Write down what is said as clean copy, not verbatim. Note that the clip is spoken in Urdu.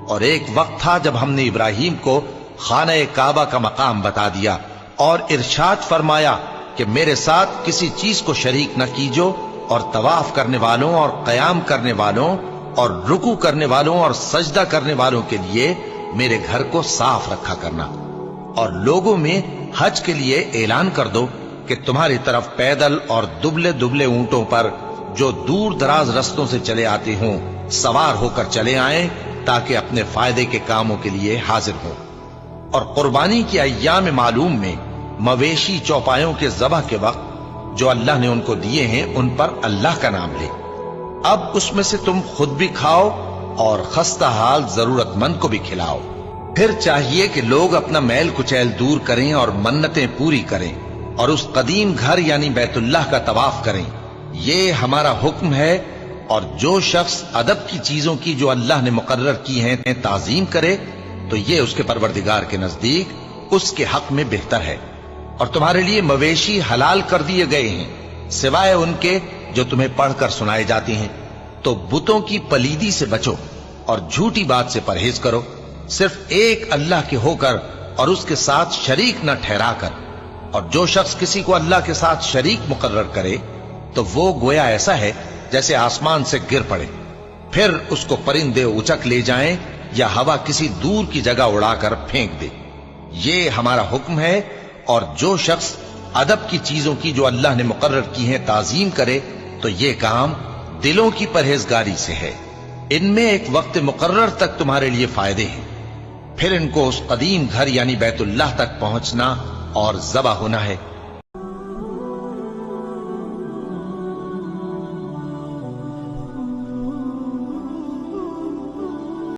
اور ایک وقت تھا جب ہم نے ابراہیم کو خانہ کعبہ کا مقام بتا دیا اور ارشاد فرمایا کہ میرے ساتھ کسی چیز کو شریک نہ کیجو، اور طواف کرنے والوں اور قیام کرنے والوں اور رکوع کرنے والوں اور سجدہ کرنے والوں کے لیے میرے گھر کو صاف رکھا کرنا، اور لوگوں میں حج کے لیے اعلان کر دو کہ تمہاری طرف پیدل اور دبلے دبلے اونٹوں پر جو دور دراز رستوں سے چلے آتے ہوں سوار ہو کر چلے آئیں، تاکہ اپنے فائدے کے کاموں کے لیے حاضر ہوں۔ اور قربانی کی ایام معلوم میں مویشی چوپایوں کے ذبح کے وقت جو اللہ نے ان کو دیے ہیں ان پر اللہ کا نام لے۔ اب اس میں سے تم خود بھی کھاؤ اور خستہ حال ضرورت مند کو بھی کھلاؤ۔ پھر چاہیے کہ لوگ اپنا میل کچیل دور کریں اور منتیں پوری کریں اور اس قدیم گھر یعنی بیت اللہ کا طواف کریں، یہ ہمارا حکم ہے۔ اور جو شخص ادب کی چیزوں کی جو اللہ نے مقرر کی ہیں تعظیم کرے تو یہ اس کے پروردگار کے نزدیک اس کے حق میں بہتر ہے۔ اور تمہارے لیے مویشی حلال کر دیے گئے ہیں سوائے ان کے جو تمہیں پڑھ کر سنائے جاتے ہیں، تو بتوں کی پلیدی سے بچو اور جھوٹی بات سے پرہیز کرو، صرف ایک اللہ کے ہو کر اور اس کے ساتھ شریک نہ ٹھہرا کر۔ اور جو شخص کسی کو اللہ کے ساتھ شریک مقرر کرے تو وہ گویا ایسا ہے جیسے آسمان سے گر پڑے، پھر اس کو پرندے اچک لے جائیں یا ہوا کسی دور کی جگہ اڑا کر پھینک دے۔ یہ ہمارا حکم ہے۔ اور جو شخص ادب کی چیزوں کی جو اللہ نے مقرر کی ہیں تعظیم کرے تو یہ کام دلوں کی پرہیزگاری سے ہے۔ ان میں ایک وقت مقرر تک تمہارے لیے فائدے ہیں، پھر ان کو اس قدیم گھر یعنی بیت اللہ تک پہنچنا اور ذبح ہونا ہے۔